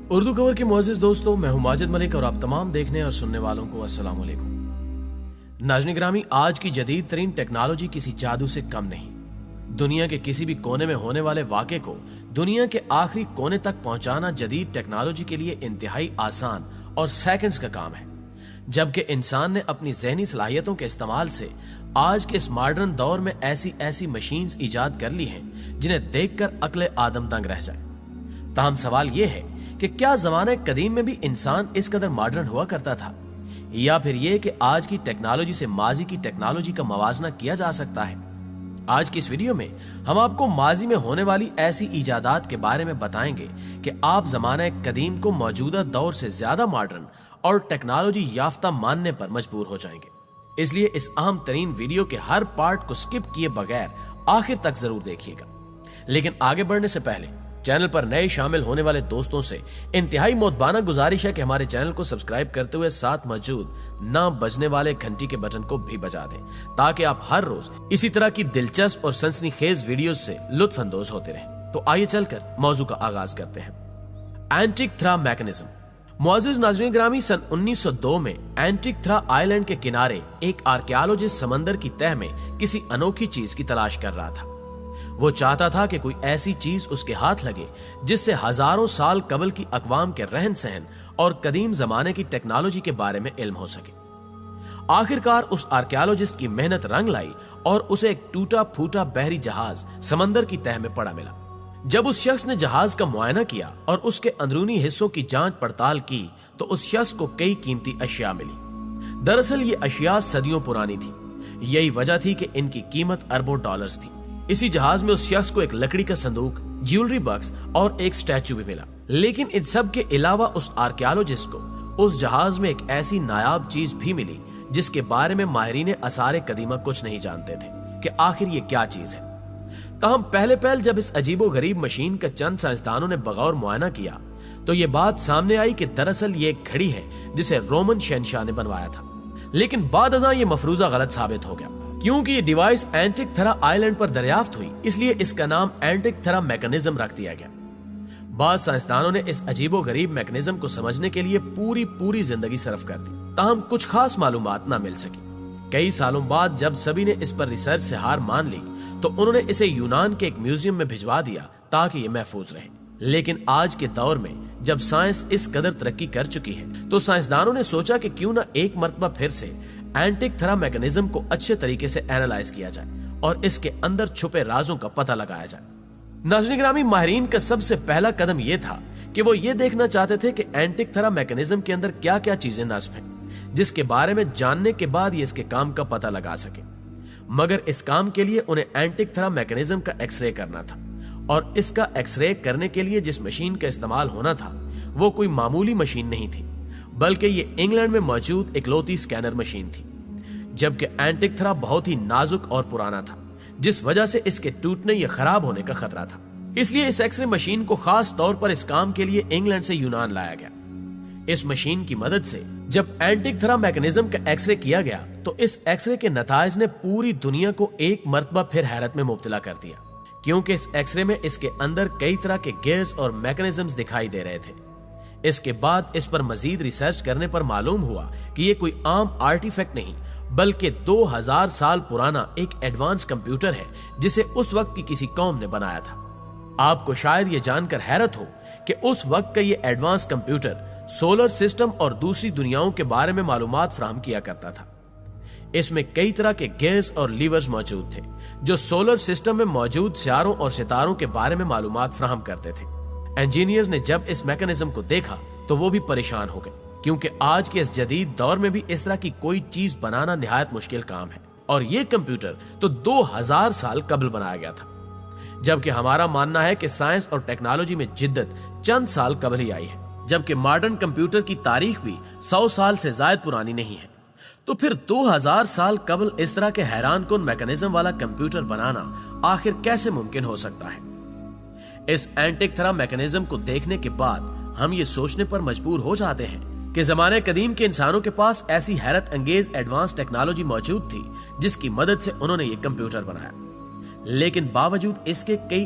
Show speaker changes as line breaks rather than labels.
اردو کور کے معزز دوستوں، میں ہوں ماجد ملک اور آپ تمام دیکھنے اور سننے والوں کو السلام علیکم۔ ناظرین گرامی، آج کی جدید ترین ٹیکنالوجی کسی جادو سے کم نہیں۔ دنیا کے کسی بھی کونے میں ہونے والے واقعے کو دنیا کے آخری کونے تک پہنچانا جدید ٹیکنالوجی کے لیے انتہائی آسان اور سیکنڈز کا کام ہے، جبکہ انسان نے اپنی ذہنی صلاحیتوں کے استعمال سے آج کے اس ماڈرن دور میں ایسی مشینز ایجاد کر لی ہیں جنہیں دیکھ کر عقل آدم دنگ رہ جائے۔ تاہم سوال یہ ہے کہ کیا زمانہ قدیم میں بھی انسان اس قدر ماڈرن ہوا کرتا تھا، یا پھر یہ کہ آج کی ٹیکنالوجی سے ماضی کی ٹیکنالوجی کا موازنہ کیا جا سکتا ہے؟ آج کی اس ویڈیو میں ہم آپ کو ماضی میں ہونے والی ایسی ایجادات کے بارے میں بتائیں گے کہ آپ زمانہ قدیم کو موجودہ دور سے زیادہ ماڈرن اور ٹیکنالوجی یافتہ ماننے پر مجبور ہو جائیں گے۔ اس لیے اس اہم ترین ویڈیو کے ہر پارٹ کو سکپ کیے بغیر آخر تک ضرور دیکھیے گا۔ لیکن آگے بڑھنے سے پہلے چینل پر نئے شامل ہونے والے دوستوں سے انتہائی مؤدبانہ گزارش ہے کہ ہمارے چینل کو سبسکرائب کرتے ہوئے ساتھ موجود نہ بجنے والے گھنٹی کے بٹن کو بھی بجا دیں، تاکہ آپ ہر روز اسی طرح کی دلچسپ اور سنسنی خیز ویڈیوز سے لطف اندوز ہوتے رہیں۔ تو آئیے چل کر موضوع کا آغاز کرتے ہیں۔ اینٹک تھرا میکانزم۔ معزز ناظرین گرامی، سن 1902 میں اینٹک تھرا آئی لینڈ کے کنارے ایک آرکیالوجسٹ سمندر کی تہہ میں کسی انوکھی چیز کی تلاش کر رہا تھا۔ وہ چاہتا تھا کہ کوئی ایسی چیز اس کے ہاتھ لگے جس سے ہزاروں سال قبل کی اقوام کے رہن سہن اور قدیم زمانے کی ٹیکنالوجی کے بارے میں علم ہو سکے۔ آخرکار اس آرکیالوجسٹ کی محنت رنگ لائی اور اسے ایک ٹوٹا پھوٹا بحری جہاز سمندر کی تہہ میں پڑا ملا۔ جب اس شخص نے جہاز کا معائنہ کیا اور اس کے اندرونی حصوں کی جانچ پڑتال کی تو اس شخص کو کئی قیمتی اشیاء ملی۔ دراصل یہ اشیاء صدیوں پرانی تھی، یہی وجہ تھی کہ ان کی قیمت اربوں ڈالرز تھی۔ اسی جہاز میں اس شخص کو ایک لکڑی کا صندوق، جیولری باکس اور ایک سٹیچو بھی ملا۔ لیکن ان سب کے علاوہ اس آرکیالوجسٹ کو اس جہاز میں ایک ایسی نایاب چیز بھی ملی جس کے بارے میں ماہرین آثار قدیمہ کچھ نہیں جانتے تھے کہ آخر یہ کیا چیز ہے۔ تاہم پہلے جب اس عجیب و غریب مشین کا چند سائنسدانوں نے بغور معائنہ کیا تو یہ بات سامنے آئی کہ دراصل یہ ایک گھڑی ہے جسے رومن شہنشاہ نے بنوایا تھا۔ لیکن بعد ازاں یہ مفروضہ غلط ثابت ہو گیا، کیونکہ یہ ڈیوائس اینٹک تھرا آئی لینڈ پر دریافت ہوئی، اس لیے اس کا نام اینٹک تھرا میکانزم رکھ دیا گیا۔ بعض سائنسدانوں نے اس عجیب و غریب میکانزم کو سمجھنے کے لیے پوری زندگی صرف کر دی، تاہم کچھ خاص معلومات نہ مل سکی۔ کئی سالوں بعد جب سبھی نے اس پر ریسرچ سے ہار مان لی تو انہوں نے اسے یونان کے ایک میوزیم میں بھجوا دیا تاکہ یہ محفوظ رہے۔ لیکن آج کے دور میں جب سائنس اس قدر ترقی کر چکی ہے تو سائنسدانوں نے سوچا کہ کیوں نہ ایک مرتبہ پھر سے اینٹک تھرا میکانزم کو اچھے طریقے سے اینالائز کیا جائے اور اس کے اندر چھپے رازوں کا پتہ لگایا جائے۔ ناظرین گرامی، ماہرین کا سب سے پہلا قدم یہ تھا کہ وہ یہ دیکھنا چاہتے تھے کہ اینٹک تھرا میکانزم کے اندر کیا کیا چیزیں نصب ہیں جس کے بارے میں جاننے کے بعد یہ اس کے کام کا پتہ لگا سکے۔ مگر اس کام کے لیے انہیں اینٹک تھرا میکانزم کا ایکس رے کرنا تھا، اور اس کا ایکس رے کرنے کے لیے جس مشین کا استعمال ہونا تھا وہ کوئی معمولی مشین نہیں تھی، بلکہ یہ انگلینڈ میں موجود اکلوتی سکینر مشین تھی۔ جبکہ اینٹک تھرا بہت ہی نازک اور پرانا تھا، جس وجہ سے اس کے ٹوٹنے یا خراب ہونے کا خطرہ تھا، اس لیے اس ایکس رے مشین کو خاص طور پر اس کام کے لیے انگلینڈ سے یونان لایا گیا۔ اس مشین کی مدد سے جب اینٹک تھرا میکانزم کا ایکس رے کیا گیا تو اس ایکس رے کے نتائج نے پوری دنیا کو ایک مرتبہ پھر حیرت میں مبتلا کر دیا، کیونکہ اس ایکس رے میں اس کے اندر کئی طرح کے گیئرز اور میکانزمز دکھائی دے رہے تھے۔ اس کے بعد اس پر مزید ریسرچ کرنے پر معلوم ہوا کہ یہ کوئی عام آرٹیفیکٹ نہیں بلکہ 2000 سال پرانا ایک ایڈوانس کمپیوٹر ہے جسے اس وقت کی کسی قوم نے بنایا تھا۔ آپ کو شاید یہ جان کر حیرت ہو کہ اس وقت کا یہ ایڈوانس کمپیوٹر سولر سسٹم اور دوسری دنیاؤں کے بارے میں معلومات فراہم کیا کرتا تھا۔ اس میں کئی طرح کے گیئرز اور لیورز موجود تھے جو سولر سسٹم میں موجود سیاروں اور ستاروں کے بارے میں معلومات فراہم کرتے تھے۔ انجینئرز نے جب اس میکانزم کو دیکھا تو وہ بھی پریشان ہو گئے، کیونکہ آج کے اس جدید دور میں بھی اس طرح کی کوئی چیز بنانا نہایت مشکل کام ہے، اور یہ کمپیوٹر تو 2000 سال قبل بنایا گیا تھا، جبکہ ہمارا ماننا ہے کہ سائنس اور ٹیکنالوجی میں جدت چند سال قبل ہی آئی ہے، جبکہ ماڈرن کمپیوٹر کی تاریخ بھی 100 سال سے زائد پرانی نہیں ہے۔ تو پھر 2000 سال قبل اس طرح کے حیران کن میکانزم والا کمپیوٹر بنانا آخر کیسے ممکن ہو سکتا ہے؟ اس اینٹک تھرا میکانزم کو دیکھنے کے بعد ہم یہ سوچنے پر مجبور ہو جاتے ہیں کہ زمانے قدیم کے انسانوں کے پاس ایسی حیرت انگیز ایڈوانس ٹیکنالوجی موجود تھی جس کی مدد سے انہوں نے یہ کمپیوٹر بنایا۔ لیکن باوجود اس کے کئی